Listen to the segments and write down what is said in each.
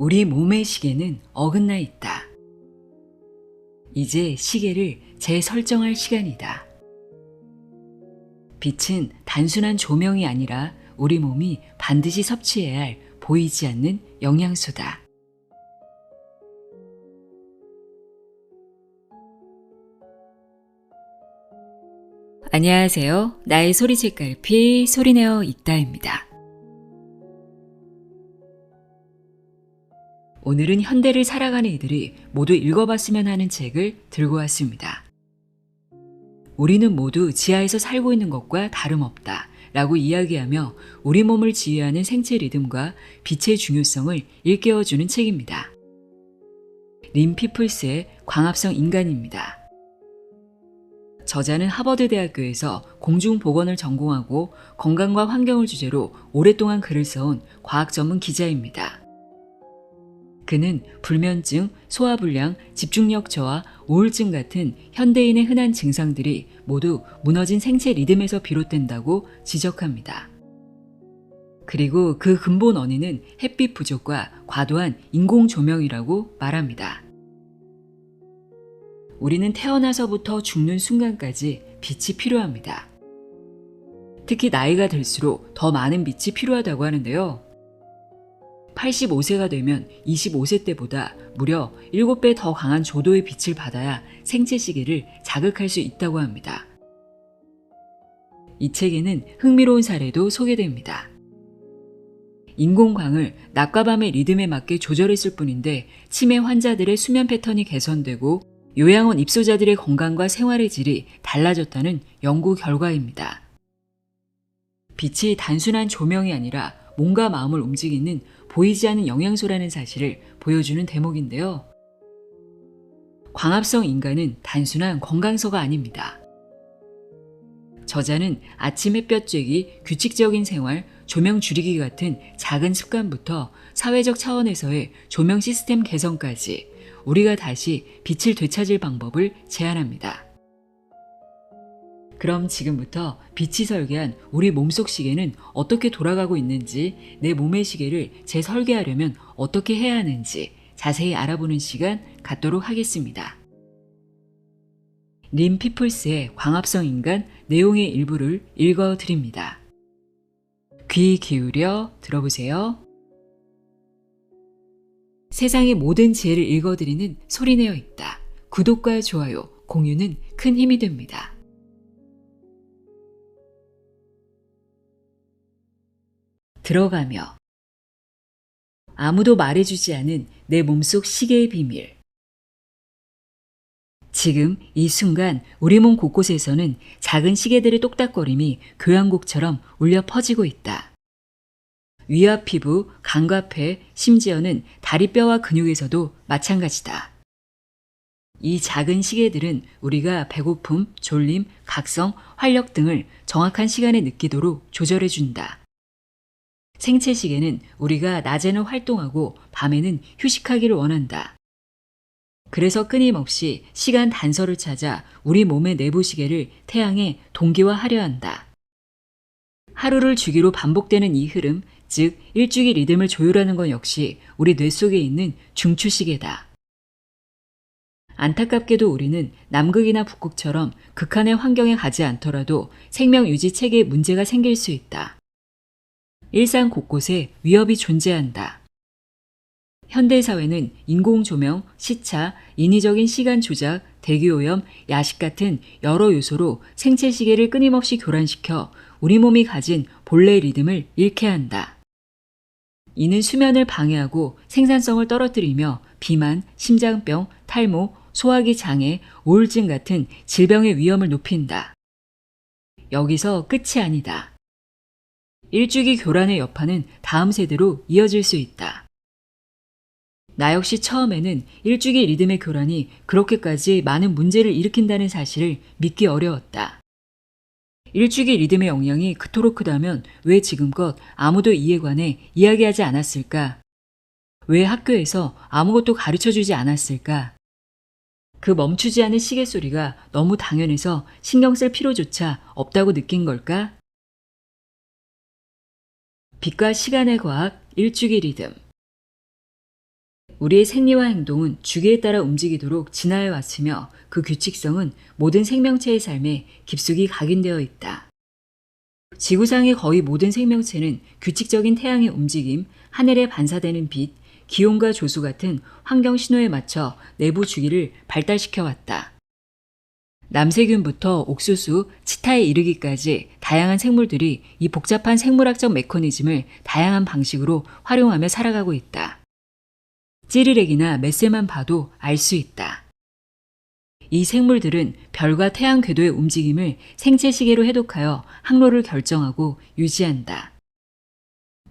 우리 몸의 시계는 어긋나 있다. 이제 시계를 재설정할 시간이다. 빛은 단순한 조명이 아니라 우리 몸이 반드시 섭취해야 할 보이지 않는 영양소다. 안녕하세요. 나의 소리 책갈피 소리내어 읽다입니다. 오늘은 현대를 살아가는 이들이 모두 읽어봤으면 하는 책을 들고 왔습니다. 우리는 모두 지하에서 살고 있는 것과 다름없다 라고 이야기하며 우리 몸을 지휘하는 생체 리듬과 빛의 중요성을 일깨워주는 책입니다. 린 피플스의 광합성 인간입니다. 저자는 하버드 대학교에서 공중보건을 전공하고 건강과 환경을 주제로 오랫동안 글을 써온 과학 전문 기자입니다. 그는 불면증, 소화불량, 집중력 저하, 우울증 같은 현대인의 흔한 증상들이 모두 무너진 생체 리듬에서 비롯된다고 지적합니다. 그리고 그 근본 원인은 햇빛 부족과 과도한 인공 조명이라고 말합니다. 우리는 태어나서부터 죽는 순간까지 빛이 필요합니다. 특히 나이가 들수록 더 많은 빛이 필요하다고 하는데요. 85세가 되면 25세 때보다 무려 7배 더 강한 조도의 빛을 받아야 생체 시계를 자극할 수 있다고 합니다. 이 책에는 흥미로운 사례도 소개됩니다. 인공광을 낮과 밤의 리듬에 맞게 조절했을 뿐인데 치매 환자들의 수면 패턴이 개선되고 요양원 입소자들의 건강과 생활의 질이 달라졌다는 연구 결과입니다. 빛이 단순한 조명이 아니라 몸과 마음을 움직이는 보이지 않는 영양소라는 사실을 보여주는 대목인데요. 광합성 인간은 단순한 건강서가 아닙니다. 저자는 아침 햇볕 쬐기, 규칙적인 생활, 조명 줄이기 같은 작은 습관부터 사회적 차원에서의 조명 시스템 개선까지 우리가 다시 빛을 되찾을 방법을 제안합니다. 그럼 지금부터 빛이 설계한 우리 몸속 시계는 어떻게 돌아가고 있는지, 내 몸의 시계를 재설계하려면 어떻게 해야 하는지 자세히 알아보는 시간 갖도록 하겠습니다. 린 피플스의 광합성 인간 내용의 일부를 읽어드립니다. 귀 기울여 들어보세요. 세상의 모든 지혜를 읽어드리는 소리내어 읽다. 구독과 좋아요, 공유는 큰 힘이 됩니다. 들어가며 아무도 말해주지 않은 내 몸속 시계의 비밀. 지금 이 순간 우리 몸 곳곳에서는 작은 시계들의 똑딱거림이 교향곡처럼 울려 퍼지고 있다. 위와 피부, 간과 폐, 심지어는 다리뼈와 근육에서도 마찬가지다. 이 작은 시계들은 우리가 배고픔, 졸림, 각성, 활력 등을 정확한 시간에 느끼도록 조절해준다. 생체 시계는 우리가 낮에는 활동하고 밤에는 휴식하기를 원한다. 그래서 끊임없이 시간 단서를 찾아 우리 몸의 내부 시계를 태양에 동기화하려 한다. 하루를 주기로 반복되는 이 흐름, 즉 일주기 리듬을 조율하는 것 역시 우리 뇌 속에 있는 중추시계다. 안타깝게도 우리는 남극이나 북극처럼 극한의 환경에 가지 않더라도 생명 유지 체계에 문제가 생길 수 있다. 일상 곳곳에 위협이 존재한다. 현대사회는 인공조명, 시차, 인위적인 시간 조작, 대기오염, 야식 같은 여러 요소로 생체 시계를 끊임없이 교란시켜 우리 몸이 가진 본래 리듬을 잃게 한다. 이는 수면을 방해하고 생산성을 떨어뜨리며 비만, 심장병, 탈모, 소화기 장애, 우울증 같은 질병의 위험을 높인다. 여기서 끝이 아니다. 일주기 교란의 여파는 다음 세대로 이어질 수 있다. 나 역시 처음에는 일주기 리듬의 교란이 그렇게까지 많은 문제를 일으킨다는 사실을 믿기 어려웠다. 일주기 리듬의 영향이 그토록 크다면 왜 지금껏 아무도 이에 관해 이야기하지 않았을까? 왜 학교에서 아무것도 가르쳐주지 않았을까? 그 멈추지 않는 시계 소리가 너무 당연해서 신경 쓸 필요조차 없다고 느낀 걸까? 빛과 시간의 과학 일주기 리듬. 우리의 생리와 행동은 주기에 따라 움직이도록 진화해 왔으며 그 규칙성은 모든 생명체의 삶에 깊숙이 각인되어 있다. 지구상의 거의 모든 생명체는 규칙적인 태양의 움직임, 하늘에 반사되는 빛, 기온과 조수 같은 환경 신호에 맞춰 내부 주기를 발달시켜 왔다. 남세균부터 옥수수, 치타에 이르기까지 다양한 생물들이 이 복잡한 생물학적 메커니즘을 다양한 방식으로 활용하며 살아가고 있다. 찌르레기나 메세만 봐도 알 수 있다. 이 생물들은 별과 태양 궤도의 움직임을 생체 시계로 해독하여 항로를 결정하고 유지한다.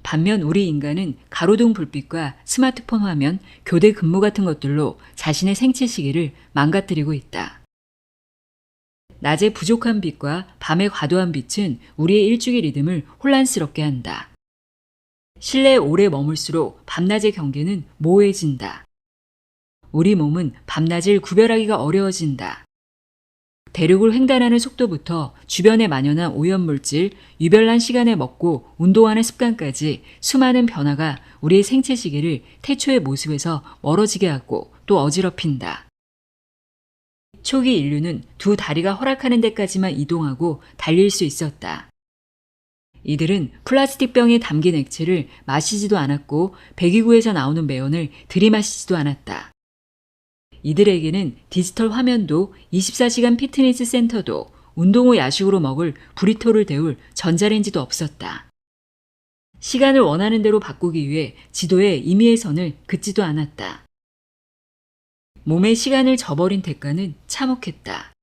반면 우리 인간은 가로등 불빛과 스마트폰 화면, 교대 근무 같은 것들로 자신의 생체 시계를 망가뜨리고 있다. 낮에 부족한 빛과 밤에 과도한 빛은 우리의 일주기 리듬을 혼란스럽게 한다. 실내에 오래 머물수록 밤낮의 경계는 모호해진다. 우리 몸은 밤낮을 구별하기가 어려워진다. 대륙을 횡단하는 속도부터 주변에 만연한 오염물질, 유별난 시간에 먹고 운동하는 습관까지 수많은 변화가 우리의 생체 시계를 태초의 모습에서 멀어지게 하고 또 어지럽힌다. 초기 인류는 두 다리가 허락하는 데까지만 이동하고 달릴 수 있었다. 이들은 플라스틱 병에 담긴 액체를 마시지도 않았고 배기구에서 나오는 매연을 들이마시지도 않았다. 이들에게는 디지털 화면도 24시간 피트니스 센터도 운동 후 야식으로 먹을 브리토를 데울 전자레인지도 없었다. 시간을 원하는 대로 바꾸기 위해 지도에 임의의 선을 긋지도 않았다. 몸의 시간을 저버린 대가는 참혹했다.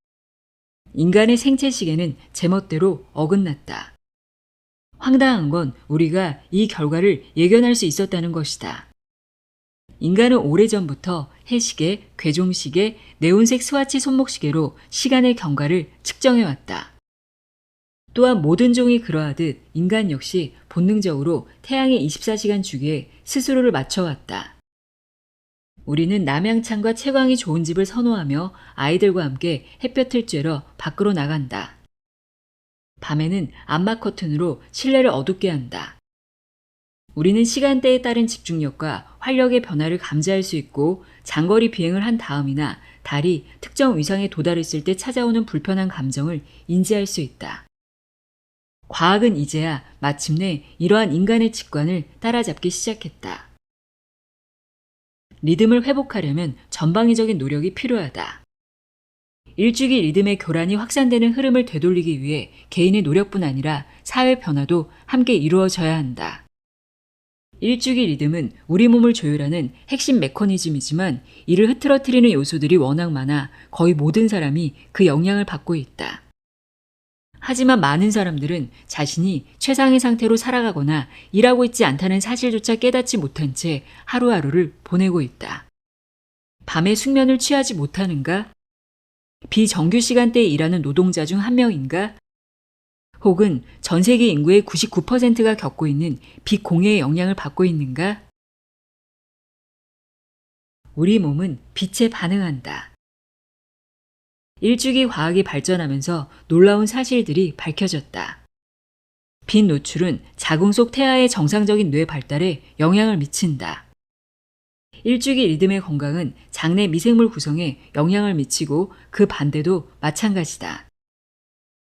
인간의 생체 시계는 제멋대로 어긋났다. 황당한 건 우리가 이 결과를 예견할 수 있었다는 것이다. 인간은 오래전부터 해시계, 괴종시계, 네온색 스와치 손목시계로 시간의 경과를 측정해왔다. 또한 모든 종이 그러하듯 인간 역시 본능적으로 태양의 24시간 주기에 스스로를 맞춰왔다. 우리는 남양찬과 채광이 좋은 집을 선호하며 아이들과 함께 햇볕을 쬐러 밖으로 나간다. 밤에는 암막 커튼으로 실내를 어둡게 한다. 우리는 시간대에 따른 집중력과 활력의 변화를 감지할 수 있고 장거리 비행을 한 다음이나 달이 특정 위상에 도달했을 때 찾아오는 불편한 감정을 인지할 수 있다. 과학은 이제야 마침내 이러한 인간의 직관을 따라잡기 시작했다. 리듬을 회복하려면 전방위적인 노력이 필요하다. 일주기 리듬의 교란이 확산되는 흐름을 되돌리기 위해 개인의 노력뿐 아니라 사회 변화도 함께 이루어져야 한다. 일주기 리듬은 우리 몸을 조율하는 핵심 메커니즘이지만 이를 흐트러뜨리는 요소들이 워낙 많아 거의 모든 사람이 그 영향을 받고 있다. 하지만 많은 사람들은 자신이 최상의 상태로 살아가거나 일하고 있지 않다는 사실조차 깨닫지 못한 채 하루하루를 보내고 있다. 밤에 숙면을 취하지 못하는가? 비정규 시간대에 일하는 노동자 중 한 명인가? 혹은 전 세계 인구의 99%가 겪고 있는 빛공해의 영향을 받고 있는가? 우리 몸은 빛에 반응한다. 일주기 과학이 발전하면서 놀라운 사실들이 밝혀졌다. 빛 노출은 자궁 속 태아의 정상적인 뇌 발달에 영향을 미친다. 일주기 리듬의 건강은 장내 미생물 구성에 영향을 미치고 그 반대도 마찬가지다.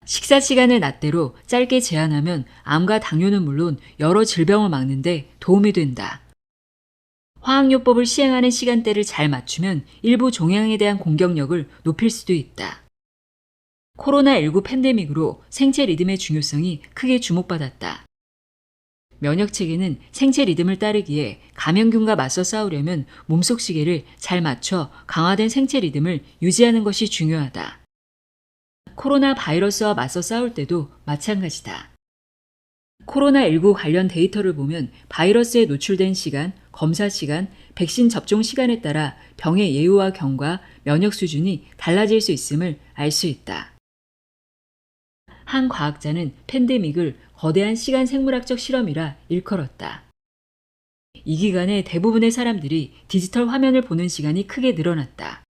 식사 시간을 낮대로 짧게 제한하면 암과 당뇨는 물론 여러 질병을 막는데 도움이 된다. 화학요법을 시행하는 시간대를 잘 맞추면 일부 종양에 대한 공격력을 높일 수도 있다. 코로나19 팬데믹으로 생체 리듬의 중요성이 크게 주목받았다. 면역체계는 생체 리듬을 따르기에 감염균과 맞서 싸우려면 몸속 시계를 잘 맞춰 강화된 생체 리듬을 유지하는 것이 중요하다. 코로나 바이러스와 맞서 싸울 때도 마찬가지다. 코로나19 관련 데이터를 보면 바이러스에 노출된 시간, 검사 시간, 백신 접종 시간에 따라 병의 예후와 경과, 면역 수준이 달라질 수 있음을 알 수 있다. 한 과학자는 팬데믹을 거대한 시간 생물학적 실험이라 일컬었다. 이 기간에 대부분의 사람들이 디지털 화면을 보는 시간이 크게 늘어났다.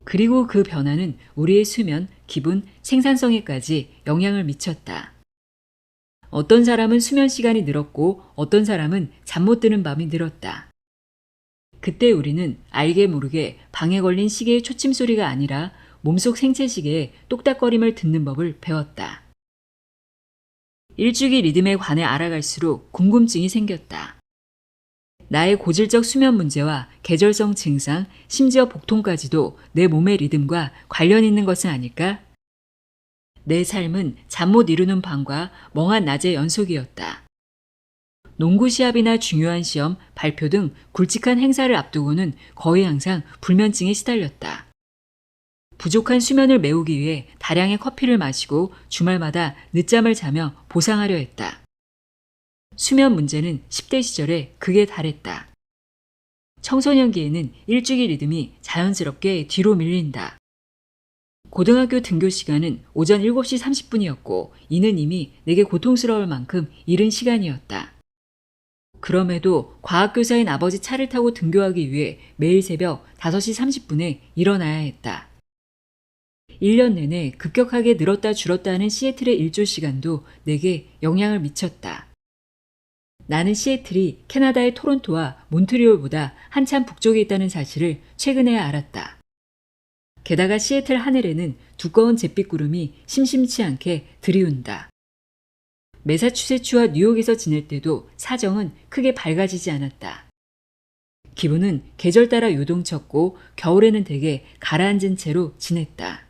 그리고 그 변화는 우리의 수면, 기분, 생산성에까지 영향을 미쳤다. 어떤 사람은 수면 시간이 늘었고 어떤 사람은 잠 못 드는 밤이 늘었다. 그때 우리는 알게 모르게 방에 걸린 시계의 초침 소리가 아니라 몸속 생체 시계의 똑딱거림을 듣는 법을 배웠다. 일주기 리듬에 관해 알아갈수록 궁금증이 생겼다. 나의 고질적 수면 문제와 계절성 증상, 심지어 복통까지도 내 몸의 리듬과 관련 있는 것은 아닐까? 내 삶은 잠 못 이루는 밤과 멍한 낮의 연속이었다. 농구 시합이나 중요한 시험, 발표 등 굵직한 행사를 앞두고는 거의 항상 불면증에 시달렸다. 부족한 수면을 메우기 위해 다량의 커피를 마시고 주말마다 늦잠을 자며 보상하려 했다. 수면 문제는 10대 시절에 극에 달했다. 청소년기에는 일주기 리듬이 자연스럽게 뒤로 밀린다. 고등학교 등교 시간은 오전 7시 30분이었고 이는 이미 내게 고통스러울 만큼 이른 시간이었다. 그럼에도 과학교사인 아버지 차를 타고 등교하기 위해 매일 새벽 5시 30분에 일어나야 했다. 1년 내내 급격하게 늘었다 줄었다 하는 시애틀의 일조 시간도 내게 영향을 미쳤다. 나는 시애틀이 캐나다의 토론토와 몬트리올보다 한참 북쪽에 있다는 사실을 최근에야 알았다. 게다가 시애틀 하늘에는 두꺼운 잿빛 구름이 심심치 않게 들이운다. 매사추세츠와 뉴욕에서 지낼 때도 사정은 크게 밝아지지 않았다. 기분은 계절 따라 요동쳤고 겨울에는 대개 가라앉은 채로 지냈다.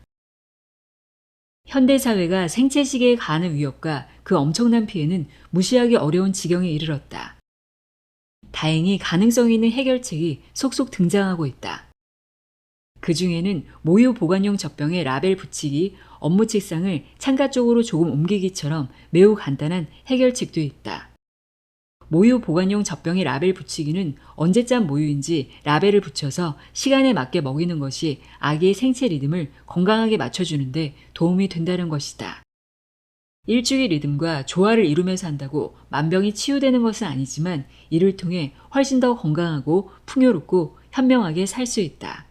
현대사회가 생체시계에 가하는 위협과 그 엄청난 피해는 무시하기 어려운 지경에 이르렀다. 다행히 가능성 있는 해결책이 속속 등장하고 있다. 그 중에는 모유 보관용 젖병에 라벨 붙이기, 업무 책상을 창가 쪽으로 조금 옮기기처럼 매우 간단한 해결책도 있다. 모유 보관용 젖병에 라벨 붙이기는 언제쯤 모유인지 라벨을 붙여서 시간에 맞게 먹이는 것이 아기의 생체 리듬을 건강하게 맞춰주는데 도움이 된다는 것이다. 일주기 리듬과 조화를 이루면서 한다고 만병이 치유되는 것은 아니지만 이를 통해 훨씬 더 건강하고 풍요롭고 현명하게 살 수 있다.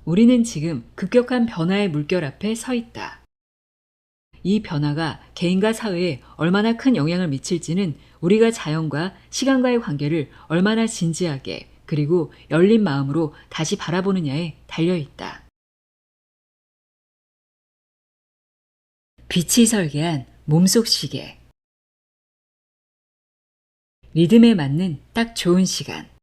우리는 지금 급격한 변화의 물결 앞에 서 있다. 이 변화가 개인과 사회에 얼마나 큰 영향을 미칠지는 우리가 자연과 시간과의 관계를 얼마나 진지하게 그리고 열린 마음으로 다시 바라보느냐에 달려있다. 빛이 설계한 몸속 시계. 리듬에 맞는 딱 좋은 시간.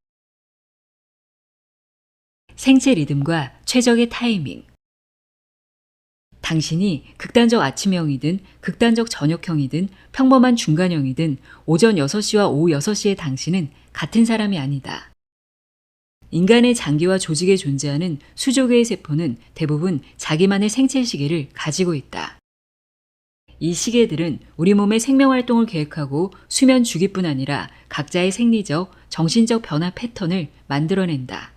생체 리듬과 최적의 타이밍. 당신이 극단적 아침형이든 극단적 저녁형이든 평범한 중간형이든 오전 6시와 오후 6시의 당신은 같은 사람이 아니다. 인간의 장기와 조직에 존재하는 수조 개의 세포는 대부분 자기만의 생체 시계를 가지고 있다. 이 시계들은 우리 몸의 생명활동을 계획하고 수면 주기뿐 아니라 각자의 생리적, 정신적 변화 패턴을 만들어낸다.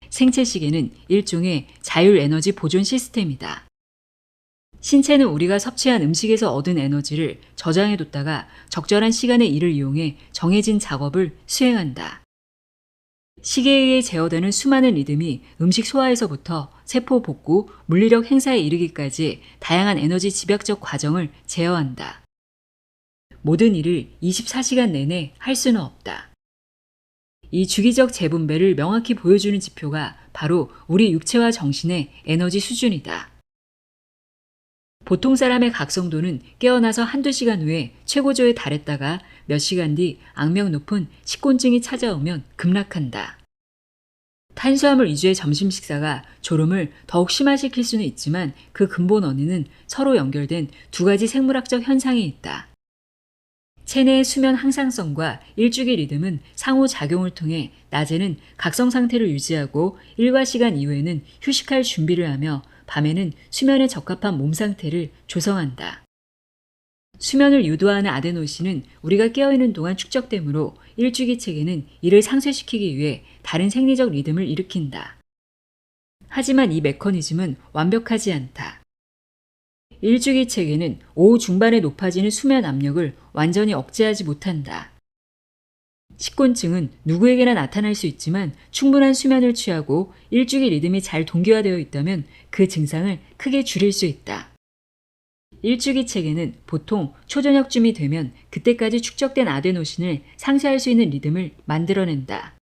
생체 시계는 일종의 자율 에너지 보존 시스템이다. 신체는 우리가 섭취한 음식에서 얻은 에너지를 저장해뒀다가 적절한 시간에 이를 이용해 정해진 작업을 수행한다. 시계에 의해 제어되는 수많은 리듬이 음식 소화에서부터 세포 복구, 물리력 행사에 이르기까지 다양한 에너지 집약적 과정을 제어한다. 모든 일을 24시간 내내 할 수는 없다. 이 주기적 재분배를 명확히 보여주는 지표가 바로 우리 육체와 정신의 에너지 수준이다. 보통 사람의 각성도는 깨어나서 한두 시간 후에 최고조에 달했다가 몇 시간 뒤 악명 높은 식곤증이 찾아오면 급락한다. 탄수화물 위주의 점심 식사가 졸음을 더욱 심화시킬 수는 있지만 그 근본 원인은 서로 연결된 두 가지 생물학적 현상이 있다. 체내의 수면 항상성과 일주기 리듬은 상호작용을 통해 낮에는 각성 상태를 유지하고 일과 시간 이후에는 휴식할 준비를 하며 밤에는 수면에 적합한 몸 상태를 조성한다. 수면을 유도하는 아데노신은 우리가 깨어있는 동안 축적되므로 일주기 체계는 이를 상쇄시키기 위해 다른 생리적 리듬을 일으킨다. 하지만 이 메커니즘은 완벽하지 않다. 일주기 체계는 오후 중반에 높아지는 수면 압력을 완전히 억제하지 못한다. 식곤증은 누구에게나 나타날 수 있지만 충분한 수면을 취하고 일주기 리듬이 잘 동기화되어 있다면 그 증상을 크게 줄일 수 있다. 일주기 체계는 보통 초저녁쯤이 되면 그때까지 축적된 아데노신을 상쇄할 수 있는 리듬을 만들어낸다.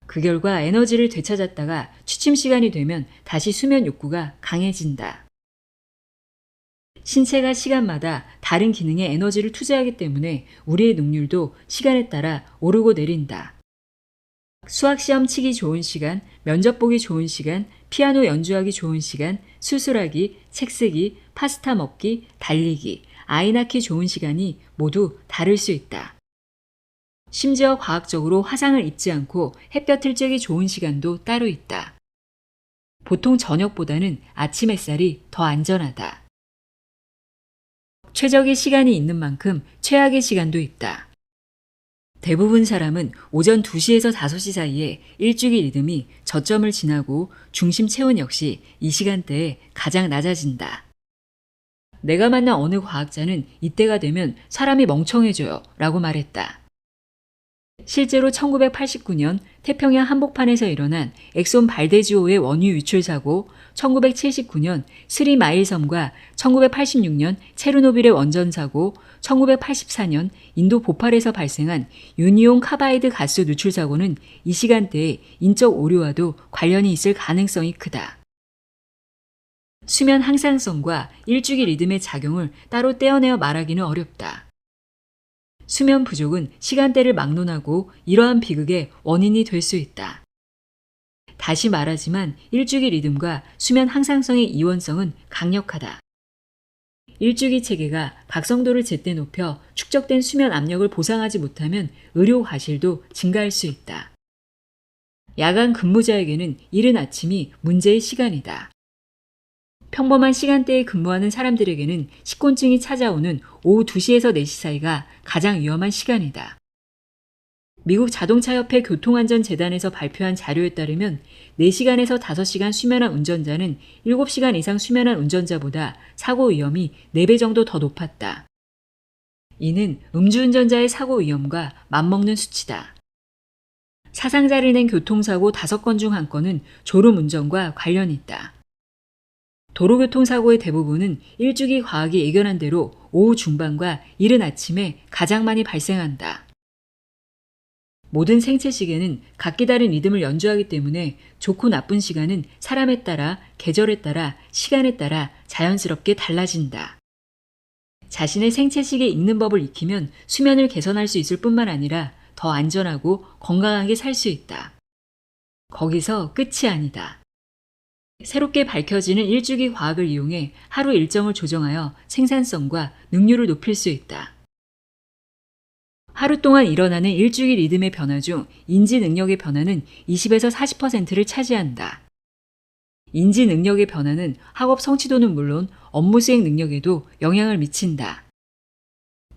그 결과 에너지를 되찾았다가 취침 시간이 되면 다시 수면 욕구가 강해진다. 신체가 시간마다 다른 기능에 에너지를 투자하기 때문에 우리의 능률도 시간에 따라 오르고 내린다. 수학시험 치기 좋은 시간, 면접 보기 좋은 시간, 피아노 연주하기 좋은 시간, 수술하기, 책 쓰기, 파스타 먹기, 달리기, 아이 낳기 좋은 시간이 모두 다를 수 있다. 심지어 과학적으로 화상을 입지 않고 햇볕을 쬐기 좋은 시간도 따로 있다. 보통 저녁보다는 아침 햇살이 더 안전하다. 최적의 시간이 있는 만큼 최악의 시간도 있다. 대부분 사람은 오전 2시에서 5시 사이에 일주기 리듬이 저점을 지나고 중심 체온 역시 이 시간대에 가장 낮아진다. 내가 만난 어느 과학자는 이때가 되면 사람이 멍청해져요 라고 말했다. 실제로 1989년 태평양 한복판에서 일어난 엑손 발데지오의 원유 유출 사고, 1979년 스리마일 섬과 1986년 체르노빌의 원전 사고, 1984년 인도 보팔에서 발생한 유니온 카바이드 가스 누출 사고는 이 시간대에 인적 오류와도 관련이 있을 가능성이 크다. 수면 항상성과 일주기 리듬의 작용을 따로 떼어내어 말하기는 어렵다. 수면 부족은 시간대를 막론하고 이러한 비극의 원인이 될 수 있다. 다시 말하지만 일주기 리듬과 수면 항상성의 이원성은 강력하다. 일주기 체계가 각성도를 제때 높여 축적된 수면 압력을 보상하지 못하면 의료 과실도 증가할 수 있다. 야간 근무자에게는 이른 아침이 문제의 시간이다. 평범한 시간대에 근무하는 사람들에게는 식곤증이 찾아오는 오후 2시에서 4시 사이가 가장 위험한 시간이다. 미국 자동차협회 교통안전재단에서 발표한 자료에 따르면 4시간에서 5시간 수면한 운전자는 7시간 이상 수면한 운전자보다 사고 위험이 4배 정도 더 높았다. 이는 음주운전자의 사고 위험과 맞먹는 수치다. 사상자를 낸 교통사고 5건 중 1건은 졸음운전과 관련이 있다. 도로교통사고의 대부분은 일주기 과학이 예견한 대로 오후 중반과 이른 아침에 가장 많이 발생한다. 모든 생체 시계는 각기 다른 리듬을 연주하기 때문에 좋고 나쁜 시간은 사람에 따라, 계절에 따라, 시간에 따라 자연스럽게 달라진다. 자신의 생체 시계 읽는 법을 익히면 수면을 개선할 수 있을 뿐만 아니라 더 안전하고 건강하게 살 수 있다. 거기서 끝이 아니다. 새롭게 밝혀지는 일주기 과학을 이용해 하루 일정을 조정하여 생산성과 능률을 높일 수 있다. 하루 동안 일어나는 일주기 리듬의 변화 중 인지 능력의 변화는 20에서 40%를 차지한다. 인지 능력의 변화는 학업 성취도는 물론 업무 수행 능력에도 영향을 미친다.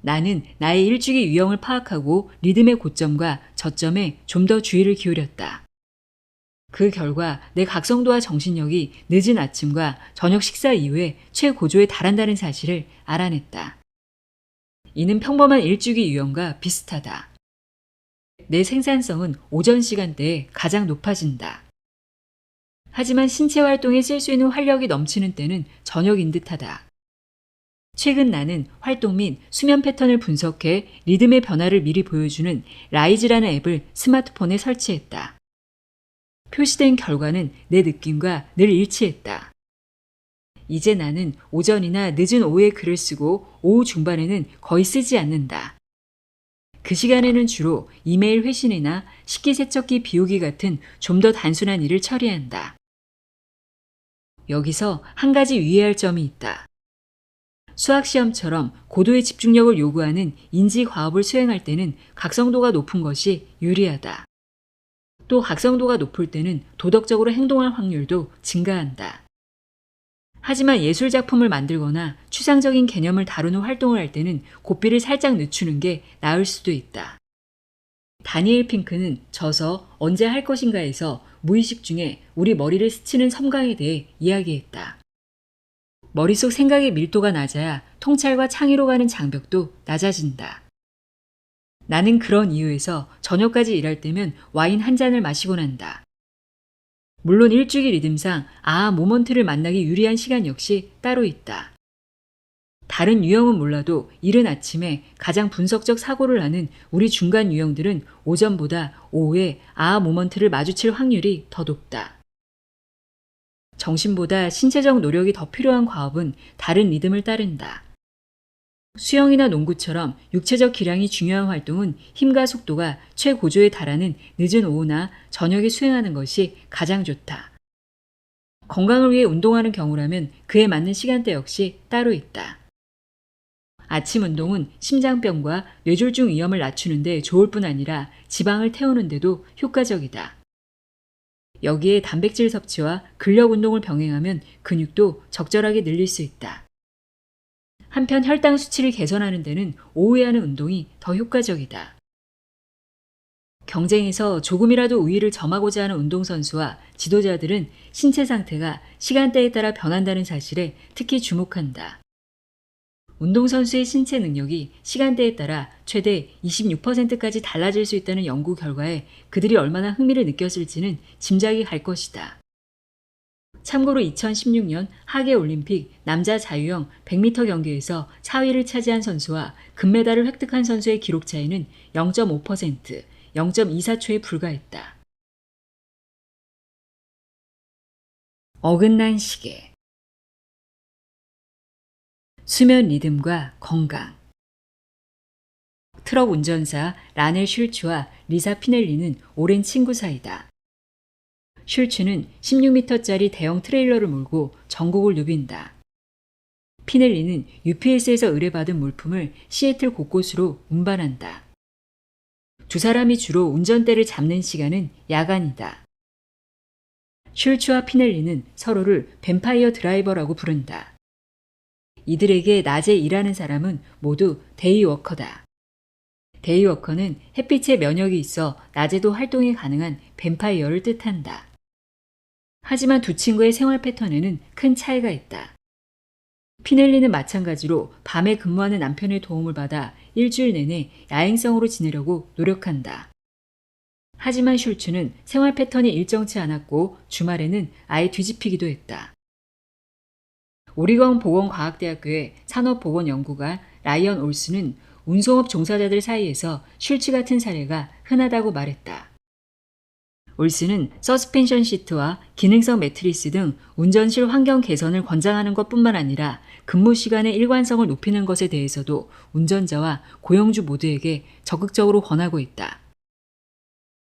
나는 나의 일주기 유형을 파악하고 리듬의 고점과 저점에 좀 더 주의를 기울였다. 그 결과 내 각성도와 정신력이 늦은 아침과 저녁 식사 이후에 최고조에 달한다는 사실을 알아냈다. 이는 평범한 일주기 유형과 비슷하다. 내 생산성은 오전 시간대에 가장 높아진다. 하지만 신체 활동에 쓸 수 있는 활력이 넘치는 때는 저녁인 듯하다. 최근 나는 활동 및 수면 패턴을 분석해 리듬의 변화를 미리 보여주는 라이즈라는 앱을 스마트폰에 설치했다. 표시된 결과는 내 느낌과 늘 일치했다. 이제 나는 오전이나 늦은 오후에 글을 쓰고 오후 중반에는 거의 쓰지 않는다. 그 시간에는 주로 이메일 회신이나 식기세척기 비우기 같은 좀 더 단순한 일을 처리한다. 여기서 한 가지 유의할 점이 있다. 수학시험처럼 고도의 집중력을 요구하는 인지과업을 수행할 때는 각성도가 높은 것이 유리하다. 또 각성도가 높을 때는 도덕적으로 행동할 확률도 증가한다. 하지만 예술작품을 만들거나 추상적인 개념을 다루는 활동을 할 때는 고삐를 살짝 늦추는 게 나을 수도 있다. 다니엘 핑크는 저서 언제 할 것인가에서 무의식 중에 우리 머리를 스치는 섬광에 대해 이야기했다. 머릿속 생각의 밀도가 낮아야 통찰과 창의로 가는 장벽도 낮아진다. 나는 그런 이유에서 저녁까지 일할 때면 와인 한 잔을 마시고 난다. 물론 일주기 리듬상 모먼트를 만나기 유리한 시간 역시 따로 있다. 다른 유형은 몰라도 이른 아침에 가장 분석적 사고를 하는 우리 중간 유형들은 오전보다 오후에 아하 모먼트를 마주칠 확률이 더 높다. 정신보다 신체적 노력이 더 필요한 과업은 다른 리듬을 따른다. 수영이나 농구처럼 육체적 기량이 중요한 활동은 힘과 속도가 최고조에 달하는 늦은 오후나 저녁에 수행하는 것이 가장 좋다. 건강을 위해 운동하는 경우라면 그에 맞는 시간대 역시 따로 있다. 아침 운동은 심장병과 뇌졸중 위험을 낮추는 데 좋을 뿐 아니라 지방을 태우는 데도 효과적이다. 여기에 단백질 섭취와 근력 운동을 병행하면 근육도 적절하게 늘릴 수 있다. 한편 혈당 수치를 개선하는 데는 오후에 하는 운동이 더 효과적이다. 경쟁에서 조금이라도 우위를 점하고자 하는 운동선수와 지도자들은 신체 상태가 시간대에 따라 변한다는 사실에 특히 주목한다. 운동선수의 신체 능력이 시간대에 따라 최대 26%까지 달라질 수 있다는 연구 결과에 그들이 얼마나 흥미를 느꼈을지는 짐작이 갈 것이다. 참고로 2016년 하계올림픽 남자 자유형 100m 경기에서 4위를 차지한 선수와 금메달을 획득한 선수의 기록 차이는 0.5%, 0.24초에 불과했다. 어긋난 시계. 수면 리듬과 건강. 트럭 운전사 라넬 슐츠와 리사 피넬리는 오랜 친구 사이다. 슐츠는 16m짜리 대형 트레일러를 몰고 전국을 누빈다. 피넬리는 UPS에서 의뢰받은 물품을 시애틀 곳곳으로 운반한다. 두 사람이 주로 운전대를 잡는 시간은 야간이다. 슐츠와 피넬리는 서로를 뱀파이어 드라이버라고 부른다. 이들에게 낮에 일하는 사람은 모두 데이워커다. 데이워커는 햇빛에 면역이 있어 낮에도 활동이 가능한 뱀파이어를 뜻한다. 하지만 두 친구의 생활 패턴에는 큰 차이가 있다. 피넬리는 마찬가지로 밤에 근무하는 남편의 도움을 받아 일주일 내내 야행성으로 지내려고 노력한다. 하지만 슐츠는 생활 패턴이 일정치 않았고 주말에는 아예 뒤집히기도 했다. 오리건 보건과학대학교의 산업보건연구가 라이언 올스는 운송업 종사자들 사이에서 슐츠 같은 사례가 흔하다고 말했다. 올스는 서스펜션 시트와 기능성 매트리스 등 운전실 환경 개선을 권장하는 것뿐만 아니라 근무 시간의 일관성을 높이는 것에 대해서도 운전자와 고용주 모두에게 적극적으로 권하고 있다.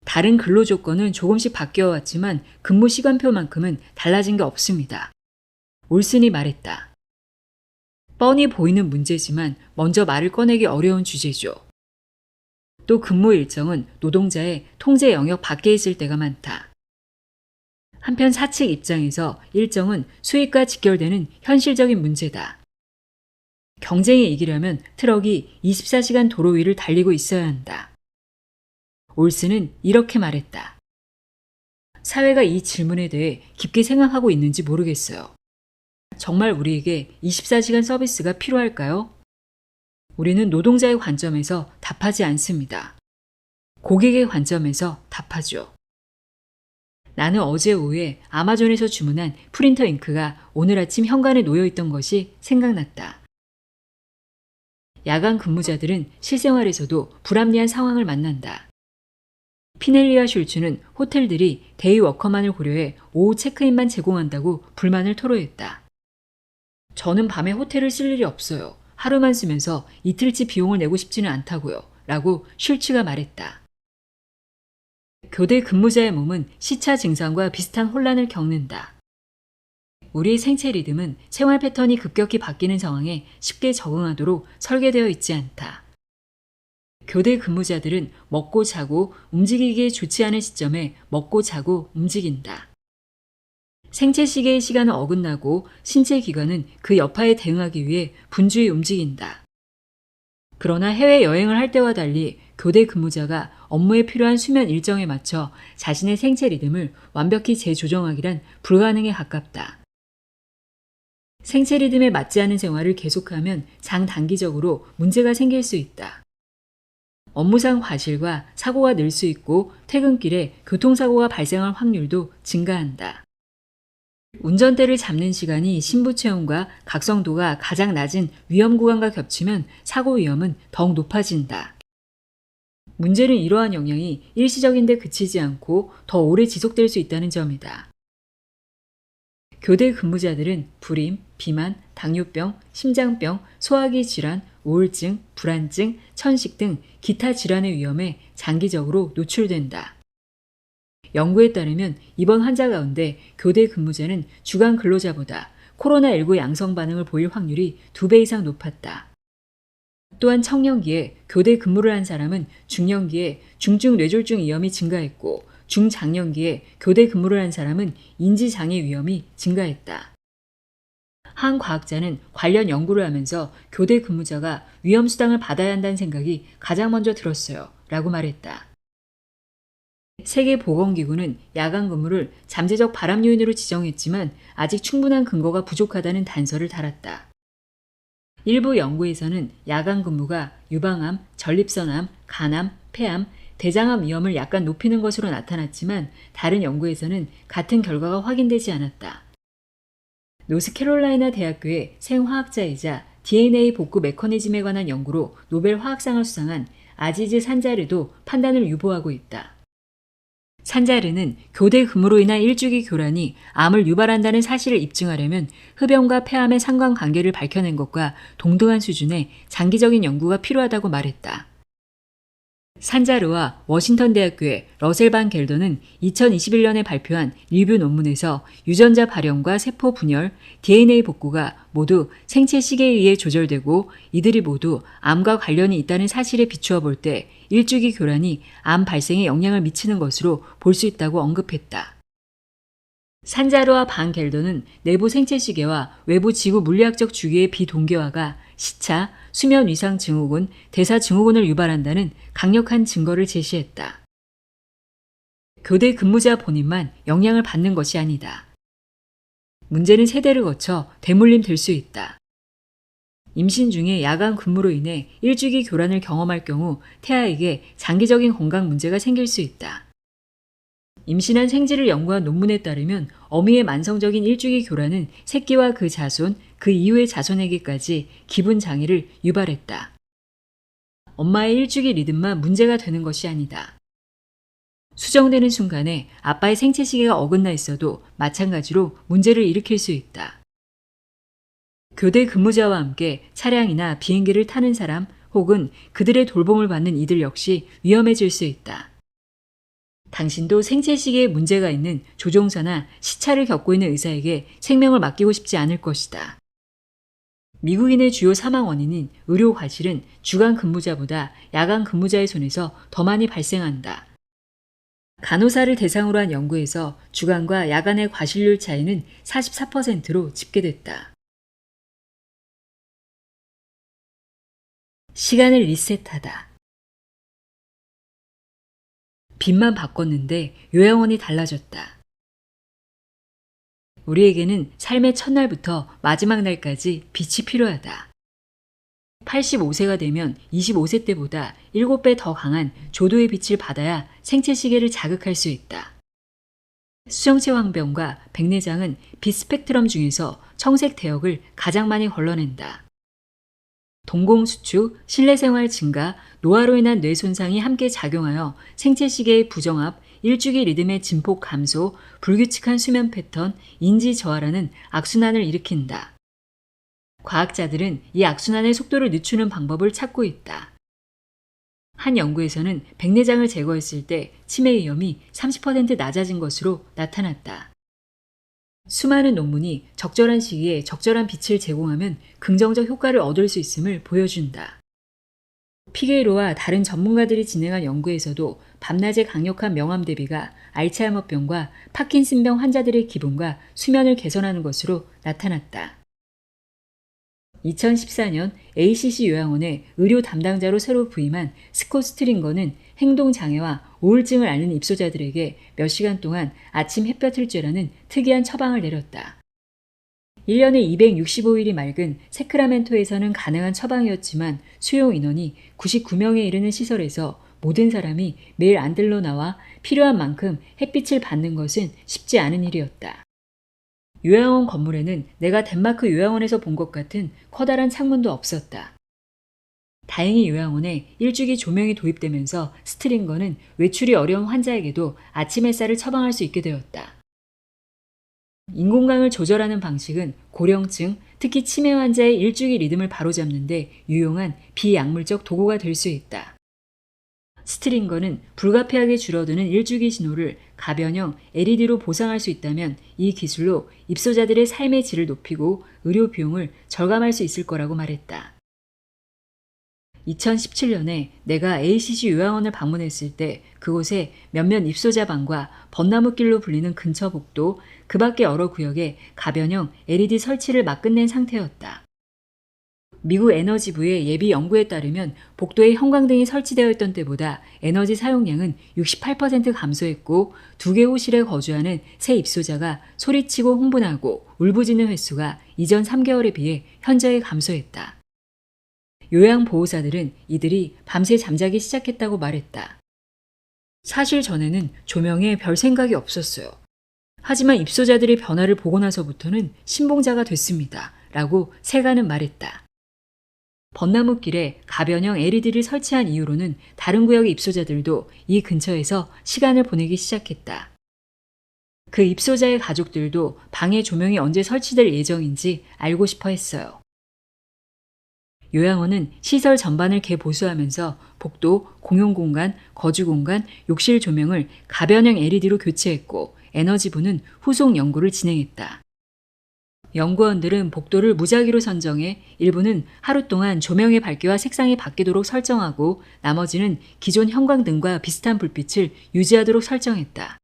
다른 근로 조건은 조금씩 바뀌어 왔지만 근무 시간표만큼은 달라진 게 없습니다. 올슨이 말했다. 뻔히 보이는 문제지만 먼저 말을 꺼내기 어려운 주제죠. 또 근무 일정은 노동자의 통제 영역 밖에 있을 때가 많다. 한편 사측 입장에서 일정은 수익과 직결되는 현실적인 문제다. 경쟁에 이기려면 트럭이 24시간 도로 위를 달리고 있어야 한다. 올슨은 이렇게 말했다. 사회가 이 질문에 대해 깊게 생각하고 있는지 모르겠어요. 정말 우리에게 24시간 서비스가 필요할까요? 우리는 노동자의 관점에서 답하지 않습니다. 고객의 관점에서 답하죠. 나는 어제 오후에 아마존에서 주문한 프린터 잉크가 오늘 아침 현관에 놓여 있던 것이 생각났다. 야간 근무자들은 실생활에서도 불합리한 상황을 만난다. 피넬리와 슐츠는 호텔들이 데이워커만을 고려해 오후 체크인만 제공한다고 불만을 토로했다. 저는 밤에 호텔을 쓸 일이 없어요. 하루만 쓰면서 이틀치 비용을 내고 싶지는 않다고요. 라고 슐츠가 말했다. 교대 근무자의 몸은 시차 증상과 비슷한 혼란을 겪는다. 우리의 생체 리듬은 생활 패턴이 급격히 바뀌는 상황에 쉽게 적응하도록 설계되어 있지 않다. 교대 근무자들은 먹고 자고 움직이기에 좋지 않은 시점에 먹고 자고 움직인다. 생체 시계의 시간은 어긋나고 신체 기관은 그 여파에 대응하기 위해 분주히 움직인다. 그러나 해외여행을 할 때와 달리 교대 근무자가 업무에 필요한 수면 일정에 맞춰 자신의 생체 리듬을 완벽히 재조정하기란 불가능에 가깝다. 생체 리듬에 맞지 않은 생활을 계속하면 장단기적으로 문제가 생길 수 있다. 업무상 과실과 사고가 늘 수 있고 퇴근길에 교통사고가 발생할 확률도 증가한다. 운전대를 잡는 시간이 심부 체온과 각성도가 가장 낮은 위험 구간과 겹치면 사고 위험은 더욱 높아진다. 문제는 이러한 영향이 일시적인데 그치지 않고 더 오래 지속될 수 있다는 점이다. 교대 근무자들은 불임, 비만, 당뇨병, 심장병, 소화기 질환, 우울증, 불안증, 천식 등 기타 질환의 위험에 장기적으로 노출된다. 연구에 따르면 이번 환자 가운데 교대 근무자는 주간 근로자보다 코로나19 양성 반응을 보일 확률이 2배 이상 높았다. 또한 청년기에 교대 근무를 한 사람은 중년기에 중증 뇌졸중 위험이 증가했고 중장년기에 교대 근무를 한 사람은 인지장애 위험이 증가했다. 한 과학자는 관련 연구를 하면서 교대 근무자가 위험수당을 받아야 한다는 생각이 가장 먼저 들었어요. 라고 말했다. 세계보건기구는 야간 근무를 잠재적 발암 요인으로 지정했지만 아직 충분한 근거가 부족하다는 단서를 달았다. 일부 연구에서는 야간 근무가 유방암, 전립선암, 간암, 폐암, 대장암 위험을 약간 높이는 것으로 나타났지만 다른 연구에서는 같은 결과가 확인되지 않았다. 노스캐롤라이나 대학교의 생화학자이자 DNA 복구 메커니즘에 관한 연구로 노벨 화학상을 수상한 아지즈 산자르도 판단을 유보하고 있다. 산자르는 교대 근무로 인한 일주기 교란이 암을 유발한다는 사실을 입증하려면 흡연과 폐암의 상관관계를 밝혀낸 것과 동등한 수준의 장기적인 연구가 필요하다고 말했다. 산자르와 워싱턴 대학교의 러셀 반 겔더는 2021년에 발표한 리뷰 논문에서 유전자 발현과 세포 분열, DNA 복구가 모두 생체 시계에 의해 조절되고 이들이 모두 암과 관련이 있다는 사실에 비추어 볼 때 일주기 교란이 암 발생에 영향을 미치는 것으로 볼 수 있다고 언급했다. 산자르와 반 겔더는 내부 생체 시계와 외부 지구 물리학적 주기의 비동기화가 시차, 수면 위상 증후군, 대사 증후군을 유발한다는 강력한 증거를 제시했다. 교대 근무자 본인만 영향을 받는 것이 아니다. 문제는 세대를 거쳐 대물림 될 수 있다. 임신 중에 야간 근무로 인해 일주기 교란을 경험할 경우 태아에게 장기적인 건강 문제가 생길 수 있다. 임신한 생쥐를 연구한 논문에 따르면 어미의 만성적인 일주기 교란은 새끼와 그 자손, 그 이후의 자손에게까지 기분 장애를 유발했다. 엄마의 일주기 리듬만 문제가 되는 것이 아니다. 수정되는 순간에 아빠의 생체 시계가 어긋나 있어도 마찬가지로 문제를 일으킬 수 있다. 교대 근무자와 함께 차량이나 비행기를 타는 사람 혹은 그들의 돌봄을 받는 이들 역시 위험해질 수 있다. 당신도 생체 시계에 문제가 있는 조종사나 시차를 겪고 있는 의사에게 생명을 맡기고 싶지 않을 것이다. 미국인의 주요 사망 원인인 의료 과실은 주간 근무자보다 야간 근무자의 손에서 더 많이 발생한다. 간호사를 대상으로 한 연구에서 주간과 야간의 과실률 차이는 44%로 집계됐다. 시간을 리셋하다. 빛만 바꿨는데 요양원이 달라졌다. 우리에게는 삶의 첫날부터 마지막 날까지 빛이 필요하다. 85세가 되면 25세 때보다 7배 더 강한 조도의 빛을 받아야 생체 시계를 자극할 수 있다. 수정체 황병과 백내장은 빛 스펙트럼 중에서 청색 대역을 가장 많이 걸러낸다. 동공수축, 실내생활 증가, 노화로 인한 뇌 손상이 함께 작용하여 생체 시계의 부정합, 일주기 리듬의 진폭 감소, 불규칙한 수면 패턴, 인지 저하라는 악순환을 일으킨다. 과학자들은 이 악순환의 속도를 늦추는 방법을 찾고 있다. 한 연구에서는 백내장을 제거했을 때 치매 위험이 30% 낮아진 것으로 나타났다. 수많은 논문이 적절한 시기에 적절한 빛을 제공하면 긍정적 효과를 얻을 수 있음을 보여준다. 피게로와 다른 전문가들이 진행한 연구에서도 밤낮의 강력한 명암 대비가 알츠하이머병과 파킨슨병 환자들의 기분과 수면을 개선하는 것으로 나타났다. 2014년 ACC 요양원에 의료 담당자로 새로 부임한 스콧 스트링거는 행동장애와 우울증을 앓는 입소자들에게 몇 시간 동안 아침 햇볕을 쬐라는 특이한 처방을 내렸다. 1년에 265일이 맑은 세크라멘토에서는 가능한 처방이었지만 수용 인원이 99명에 이르는 시설에서 모든 사람이 매일 안들러 나와 필요한 만큼 햇빛을 받는 것은 쉽지 않은 일이었다. 요양원 건물에는 내가 덴마크 요양원에서 본 것 같은 커다란 창문도 없었다. 다행히 요양원에 일주기 조명이 도입되면서 스트링거는 외출이 어려운 환자에게도 아침 햇살을 처방할 수 있게 되었다. 인공광을 조절하는 방식은 고령층, 특히 치매 환자의 일주기 리듬을 바로잡는 데 유용한 비약물적 도구가 될 수 있다. 스트링거는 불가피하게 줄어드는 일주기 신호를 가변형 LED로 보상할 수 있다면 이 기술로 입소자들의 삶의 질을 높이고 의료 비용을 절감할 수 있을 거라고 말했다. 2017년에 내가 ACC 요양원을 방문했을 때 그곳에 몇몇 입소자 방과 벚나무길로 불리는 근처 복도, 그 밖의 여러 구역에 가변형 LED 설치를 막 끝낸 상태였다. 미국 에너지부의 예비 연구에 따르면 복도에 형광등이 설치되어 있던 때보다 에너지 사용량은 68% 감소했고 2개 호실에 거주하는 새 입소자가 소리치고 흥분하고 울부짖는 횟수가 이전 3개월에 비해 현저히 감소했다. 요양보호사들은 이들이 밤새 잠자기 시작했다고 말했다. 사실 전에는 조명에 별 생각이 없었어요. 하지만 입소자들의 변화를 보고 나서부터는 신봉자가 됐습니다. 라고 세가는 말했다. 벚나무길에 가변형 LED를 설치한 이후로는 다른 구역의 입소자들도 이 근처에서 시간을 보내기 시작했다. 그 입소자의 가족들도 방에 조명이 언제 설치될 예정인지 알고 싶어 했어요. 요양원은 시설 전반을 개보수하면서 복도, 공용공간, 거주공간, 욕실 조명을 가변형 LED로 교체했고 에너지부는 후속 연구를 진행했다. 연구원들은 복도를 무작위로 선정해 일부는 하루 동안 조명의 밝기와 색상이 바뀌도록 설정하고 나머지는 기존 형광등과 비슷한 불빛을 유지하도록 설정했다.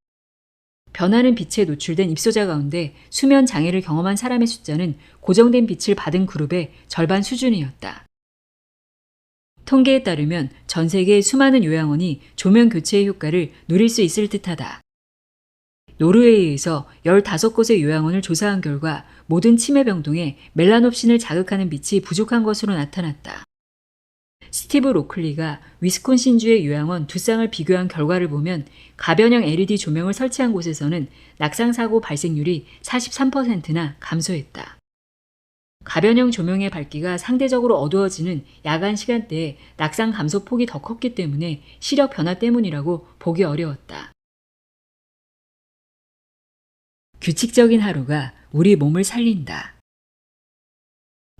변하는 빛에 노출된 입소자 가운데 수면 장애를 경험한 사람의 숫자는 고정된 빛을 받은 그룹의 절반 수준이었다. 통계에 따르면 전 세계의 수많은 요양원이 조명 교체의 효과를 누릴 수 있을 듯하다. 노르웨이에서 15곳의 요양원을 조사한 결과 모든 치매병동에 멜라놉신을 자극하는 빛이 부족한 것으로 나타났다. 스티브 로클리가 위스콘신주의 요양원 2쌍을 비교한 결과를 보면 가변형 LED 조명을 설치한 곳에서는 낙상사고 발생률이 43%나 감소했다. 가변형 조명의 밝기가 상대적으로 어두워지는 야간 시간대에 낙상 감소 폭이 더 컸기 때문에 시력 변화 때문이라고 보기 어려웠다. 규칙적인 하루가 우리 몸을 살린다.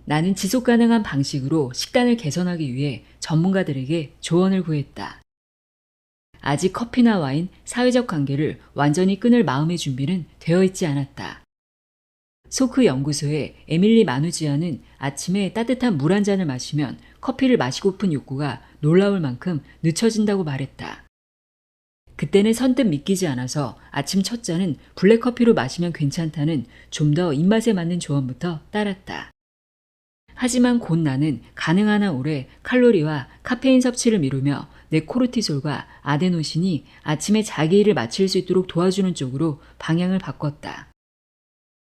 나는 지속 가능한 방식으로 식단을 개선하기 위해 전문가들에게 조언을 구했다. 아직 커피나 와인, 사회적 관계를 완전히 끊을 마음의 준비는 되어 있지 않았다. 소크 연구소의 에밀리 마누지아는 아침에 따뜻한 물 한 잔을 마시면 커피를 마시고픈 욕구가 놀라울 만큼 늦춰진다고 말했다. 그때는 선뜻 믿기지 않아서 아침 첫 잔은 블랙커피로 마시면 괜찮다는 좀 더 입맛에 맞는 조언부터 따랐다. 하지만 곧 나는 가능한 한 오래 칼로리와 카페인 섭취를 미루며 내 코르티솔과 아데노신이 아침에 자기 일을 마칠 수 있도록 도와주는 쪽으로 방향을 바꿨다.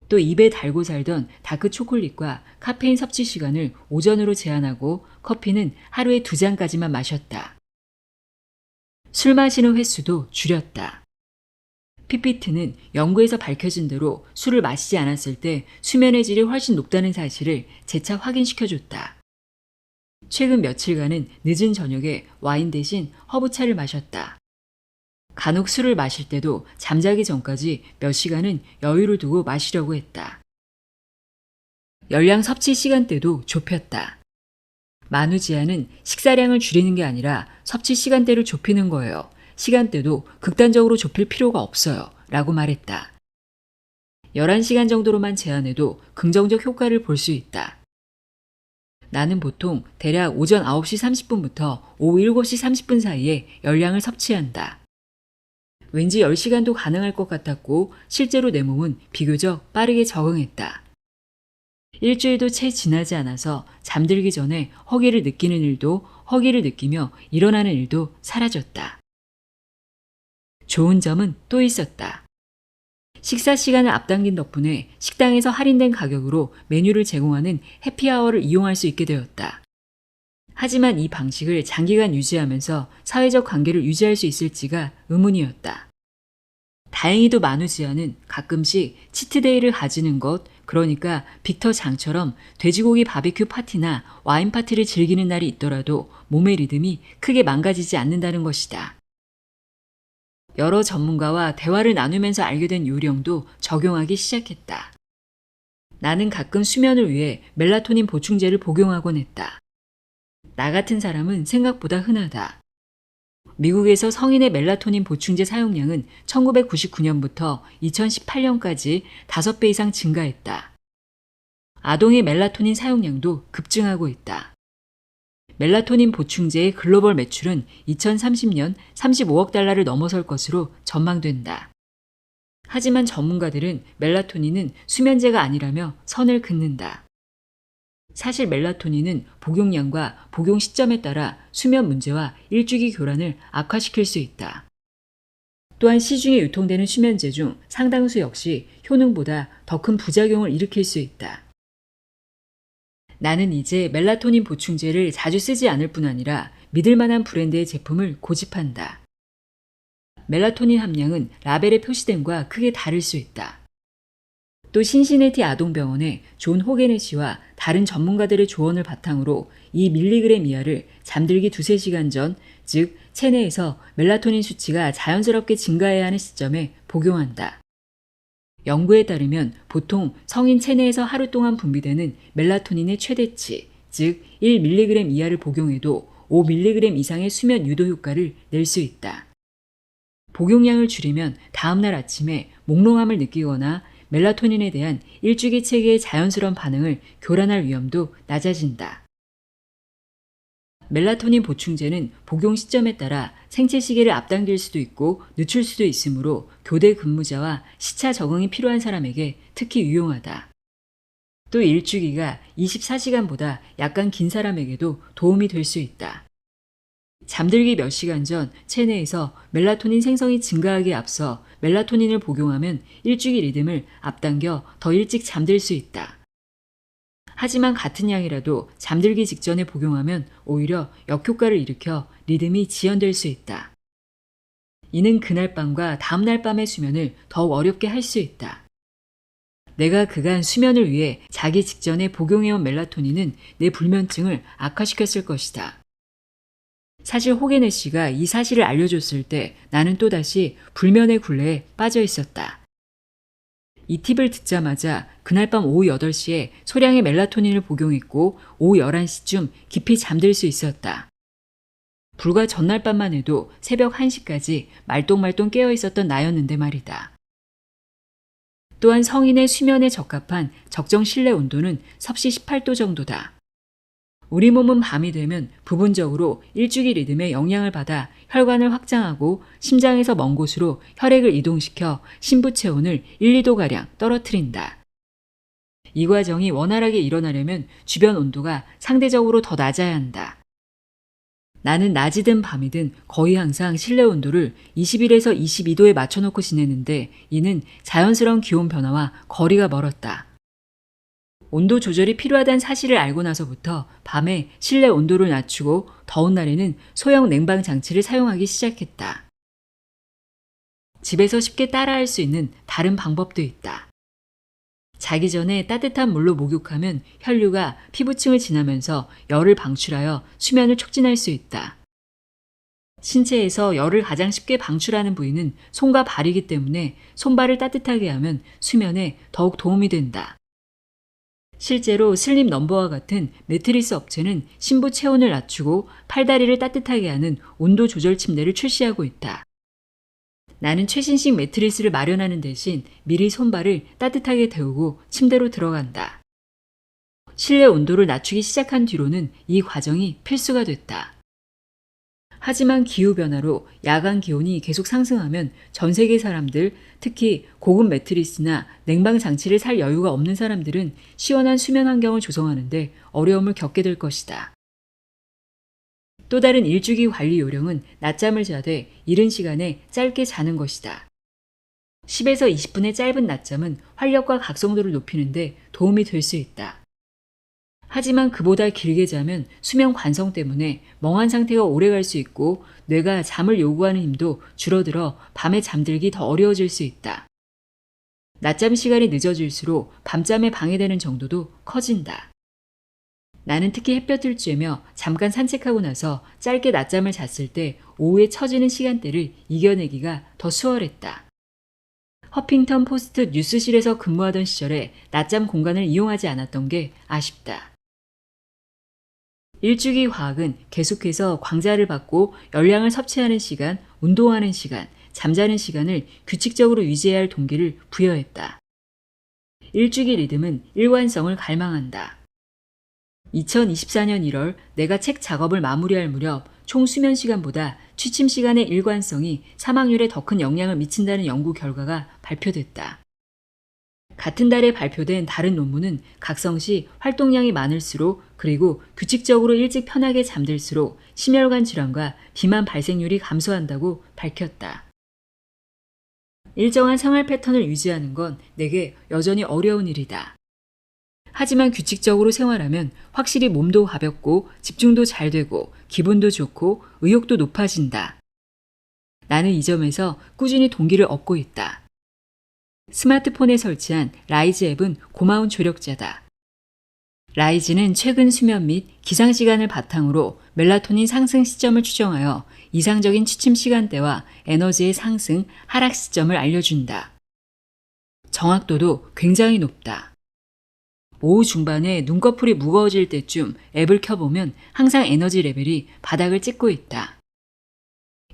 또 입에 달고 살던 다크 초콜릿과 카페인 섭취 시간을 오전으로 제한하고 커피는 하루에 2잔까지만 마셨다. 술 마시는 횟수도 줄였다. PPT는 연구에서 밝혀진 대로 술을 마시지 않았을 때 수면의 질이 훨씬 높다는 사실을 재차 확인시켜줬다. 최근 며칠간은 늦은 저녁에 와인 대신 허브차를 마셨다. 간혹 술을 마실 때도 잠자기 전까지 몇 시간은 여유를 두고 마시려고 했다. 열량 섭취 시간대도 좁혔다. 마누지아는 식사량을 줄이는 게 아니라 섭취 시간대를 좁히는 거예요. 시간대도 극단적으로 좁힐 필요가 없어요. 라고 말했다. 11시간 정도로만 제한해도 긍정적 효과를 볼 수 있다. 나는 보통 대략 오전 9시 30분부터 오후 7시 30분 사이에 열량을 섭취한다. 왠지 10시간도 가능할 것 같았고 실제로 내 몸은 비교적 빠르게 적응했다. 일주일도 채 지나지 않아서 잠들기 전에 허기를 느끼는 일도 허기를 느끼며 일어나는 일도 사라졌다. 좋은 점은 또 있었다. 식사 시간을 앞당긴 덕분에 식당에서 할인된 가격으로 메뉴를 제공하는 해피아워를 이용할 수 있게 되었다. 하지만 이 방식을 장기간 유지하면서 사회적 관계를 유지할 수 있을지가 의문이었다. 다행히도 만우지아는 가끔씩 치트데이를 가지는 것, 그러니까 빅터 장처럼 돼지고기 바비큐 파티나 와인 파티를 즐기는 날이 있더라도 몸의 리듬이 크게 망가지지 않는다는 것이다. 여러 전문가와 대화를 나누면서 알게 된 요령도 적용하기 시작했다. 나는 가끔 수면을 위해 멜라토닌 보충제를 복용하곤 했다. 나 같은 사람은 생각보다 흔하다. 미국에서 성인의 멜라토닌 보충제 사용량은 1999년부터 2018년까지 5배 이상 증가했다. 아동의 멜라토닌 사용량도 급증하고 있다. 멜라토닌 보충제의 글로벌 매출은 2030년 35억 달러를 넘어설 것으로 전망된다. 하지만 전문가들은 멜라토닌은 수면제가 아니라며 선을 긋는다. 사실 멜라토닌은 복용량과 복용 시점에 따라 수면 문제와 일주기 교란을 악화시킬 수 있다. 또한 시중에 유통되는 수면제 중 상당수 역시 효능보다 더 큰 부작용을 일으킬 수 있다. 나는 이제 멜라토닌 보충제를 자주 쓰지 않을 뿐 아니라 믿을 만한 브랜드의 제품을 고집한다. 멜라토닌 함량은 라벨에 표시된과 크게 다를 수 있다. 또 신시내티 아동병원의 존 호게네시와 다른 전문가들의 조언을 바탕으로 2mg 이하를 잠들기 2-3시간 전, 즉 체내에서 멜라토닌 수치가 자연스럽게 증가해야 하는 시점에 복용한다. 연구에 따르면 보통 성인 체내에서 하루 동안 분비되는 멜라토닌의 최대치, 즉 1mg 이하를 복용해도 5mg 이상의 수면 유도 효과를 낼 수 있다. 복용량을 줄이면 다음날 아침에 몽롱함을 느끼거나 멜라토닌에 대한 일주기 체계의 자연스러운 반응을 교란할 위험도 낮아진다. 멜라토닌 보충제는 복용 시점에 따라 생체 시계를 앞당길 수도 있고 늦출 수도 있으므로 교대 근무자와 시차 적응이 필요한 사람에게 특히 유용하다. 또 일주기가 24시간보다 약간 긴 사람에게도 도움이 될 수 있다. 잠들기 몇 시간 전 체내에서 멜라토닌 생성이 증가하기에 앞서 멜라토닌을 복용하면 일주기 리듬을 앞당겨 더 일찍 잠들 수 있다. 하지만 같은 양이라도 잠들기 직전에 복용하면 오히려 역효과를 일으켜 리듬이 지연될 수 있다. 이는 그날 밤과 다음날 밤의 수면을 더욱 어렵게 할 수 있다. 내가 그간 수면을 위해 자기 직전에 복용해온 멜라토닌은 내 불면증을 악화시켰을 것이다. 사실 호게네시가 이 사실을 알려줬을 때 나는 또다시 불면의 굴레에 빠져 있었다. 이 팁을 듣자마자 그날 밤 오후 8시에 소량의 멜라토닌을 복용했고 오후 11시쯤 깊이 잠들 수 있었다. 불과 전날 밤만 해도 새벽 1시까지 말똥말똥 깨어 있었던 나였는데 말이다. 또한 성인의 수면에 적합한 적정 실내 온도는 섭씨 18도 정도다. 우리 몸은 밤이 되면 부분적으로 일주기 리듬에 영향을 받아 혈관을 확장하고 심장에서 먼 곳으로 혈액을 이동시켜 심부 체온을 1-2도가량 떨어뜨린다. 이 과정이 원활하게 일어나려면 주변 온도가 상대적으로 더 낮아야 한다. 나는 낮이든 밤이든 거의 항상 실내 온도를 21에서 22도에 맞춰놓고 지내는데 이는 자연스러운 기온 변화와 거리가 멀었다. 온도 조절이 필요하다는 사실을 알고 나서부터 밤에 실내 온도를 낮추고 더운 날에는 소형 냉방 장치를 사용하기 시작했다. 집에서 쉽게 따라할 수 있는 다른 방법도 있다. 자기 전에 따뜻한 물로 목욕하면 혈류가 피부층을 지나면서 열을 방출하여 수면을 촉진할 수 있다. 신체에서 열을 가장 쉽게 방출하는 부위는 손과 발이기 때문에 손발을 따뜻하게 하면 수면에 더욱 도움이 된다. 실제로 슬립 넘버와 같은 매트리스 업체는 심부 체온을 낮추고 팔다리를 따뜻하게 하는 온도 조절 침대를 출시하고 있다. 나는 최신식 매트리스를 마련하는 대신 미리 손발을 따뜻하게 데우고 침대로 들어간다. 실내 온도를 낮추기 시작한 뒤로는 이 과정이 필수가 됐다. 하지만 기후변화로 야간 기온이 계속 상승하면 전 세계 사람들, 특히 고급 매트리스나 냉방 장치를 살 여유가 없는 사람들은 시원한 수면 환경을 조성하는데 어려움을 겪게 될 것이다. 또 다른 일주기 관리 요령은 낮잠을 자되 이른 시간에 짧게 자는 것이다. 10에서 20분의 짧은 낮잠은 활력과 각성도를 높이는 데 도움이 될 수 있다. 하지만 그보다 길게 자면 수면 관성 때문에 멍한 상태가 오래 갈 수 있고 뇌가 잠을 요구하는 힘도 줄어들어 밤에 잠들기 더 어려워질 수 있다. 낮잠 시간이 늦어질수록 밤잠에 방해되는 정도도 커진다. 나는 특히 햇볕을 쬐며 잠깐 산책하고 나서 짧게 낮잠을 잤을 때 오후에 처지는 시간대를 이겨내기가 더 수월했다. 허핑턴 포스트 뉴스실에서 근무하던 시절에 낮잠 공간을 이용하지 않았던 게 아쉽다. 일주기 과학은 계속해서 광자를 받고 열량을 섭취하는 시간, 운동하는 시간, 잠자는 시간을 규칙적으로 유지해야 할 동기를 부여했다. 일주기 리듬은 일관성을 갈망한다. 2024년 1월 내가 책 작업을 마무리할 무렵 총 수면 시간보다 취침 시간의 일관성이 사망률에 더 큰 영향을 미친다는 연구 결과가 발표됐다. 같은 달에 발표된 다른 논문은 각성 시 활동량이 많을수록 그리고 규칙적으로 일찍 편하게 잠들수록 심혈관 질환과 비만 발생률이 감소한다고 밝혔다. 일정한 생활 패턴을 유지하는 건 내게 여전히 어려운 일이다. 하지만 규칙적으로 생활하면 확실히 몸도 가볍고 집중도 잘 되고 기분도 좋고 의욕도 높아진다. 나는 이 점에서 꾸준히 동기를 얻고 있다. 스마트폰에 설치한 라이즈 앱은 고마운 조력자다. 라이즈는 최근 수면 및 기상 시간을 바탕으로 멜라토닌 상승 시점을 추정하여 이상적인 취침 시간대와 에너지의 상승, 하락 시점을 알려준다. 정확도도 굉장히 높다. 오후 중반에 눈꺼풀이 무거워질 때쯤 앱을 켜보면 항상 에너지 레벨이 바닥을 찍고 있다.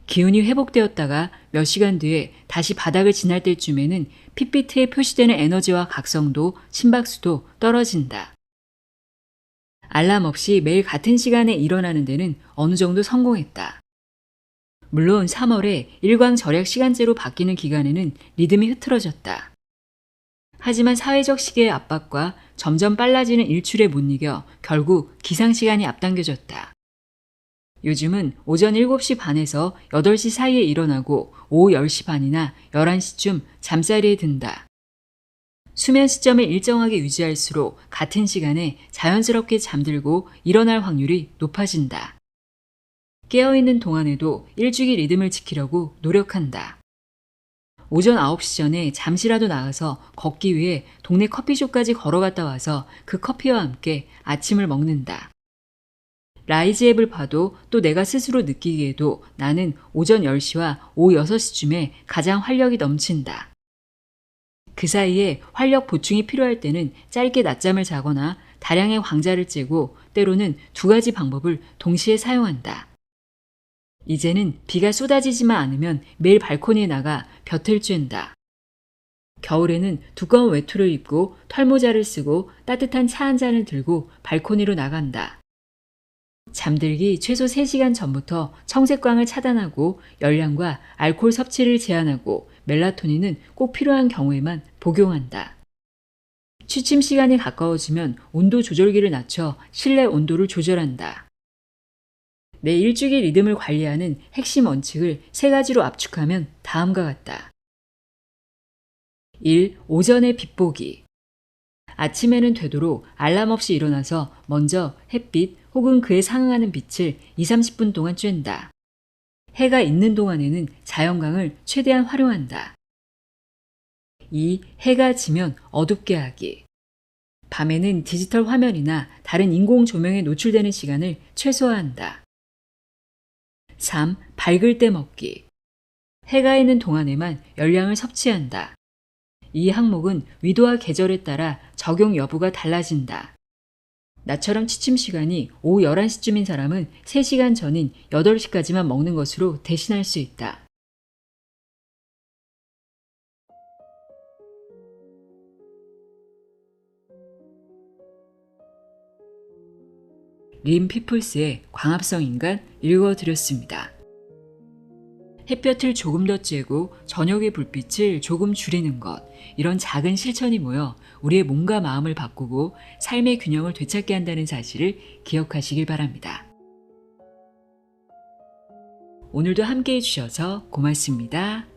기운이 회복되었다가 몇 시간 뒤에 다시 바닥을 지날 때쯤에는 핏비트에 표시되는 에너지와 각성도, 심박수도 떨어진다. 알람 없이 매일 같은 시간에 일어나는 데는 어느 정도 성공했다. 물론 3월에 일광 절약 시간제로 바뀌는 기간에는 리듬이 흐트러졌다. 하지만 사회적 시계의 압박과 점점 빨라지는 일출에 못 이겨 결국 기상시간이 앞당겨졌다. 요즘은 오전 7시 반에서 8시 사이에 일어나고 오후 10시 반이나 11시쯤 잠자리에 든다. 수면 시점을 일정하게 유지할수록 같은 시간에 자연스럽게 잠들고 일어날 확률이 높아진다. 깨어있는 동안에도 일주기 리듬을 지키려고 노력한다. 오전 9시 전에 잠시라도 나가서 걷기 위해 동네 커피숍까지 걸어갔다 와서 그 커피와 함께 아침을 먹는다. 라이즈 앱을 봐도 또 내가 스스로 느끼기에도 나는 오전 10시와 오후 6시쯤에 가장 활력이 넘친다. 그 사이에 활력 보충이 필요할 때는 짧게 낮잠을 자거나 다량의 광자를 쬐고 때로는 2가지 방법을 동시에 사용한다. 이제는 비가 쏟아지지만 않으면 매일 발코니에 나가 볕을 쬐다. 겨울에는 두꺼운 외투를 입고 털모자를 쓰고 따뜻한 차 한 잔을 들고 발코니로 나간다. 잠들기 최소 3시간 전부터 청색광을 차단하고 열량과 알코올 섭취를 제한하고 멜라토닌은 꼭 필요한 경우에만 복용한다. 취침 시간이 가까워지면 온도 조절기를 낮춰 실내 온도를 조절한다. 내 일주기 리듬을 관리하는 핵심 원칙을 3가지로 압축하면 다음과 같다. 1. 오전에 빛 보기. 아침에는 되도록 알람 없이 일어나서 먼저 햇빛 혹은 그에 상응하는 빛을 2-30분 동안 쬐다. 해가 있는 동안에는 자연광을 최대한 활용한다. 2. 해가 지면 어둡게 하기. 밤에는 디지털 화면이나 다른 인공 조명에 노출되는 시간을 최소화한다. 3. 밝을 때 먹기. 해가 있는 동안에만 열량을 섭취한다. 이 항목은 위도와 계절에 따라 적용 여부가 달라진다. 나처럼 취침 시간이 오후 11시쯤인 사람은 3시간 전인 8시까지만 먹는 것으로 대신할 수 있다. 림 피플스의 광합성 인간 읽어드렸습니다. 햇볕을 조금 더 쬐고 저녁의 불빛을 조금 줄이는 것, 이런 작은 실천이 모여 우리의 몸과 마음을 바꾸고 삶의 균형을 되찾게 한다는 사실을 기억하시길 바랍니다. 오늘도 함께해 주셔서 고맙습니다.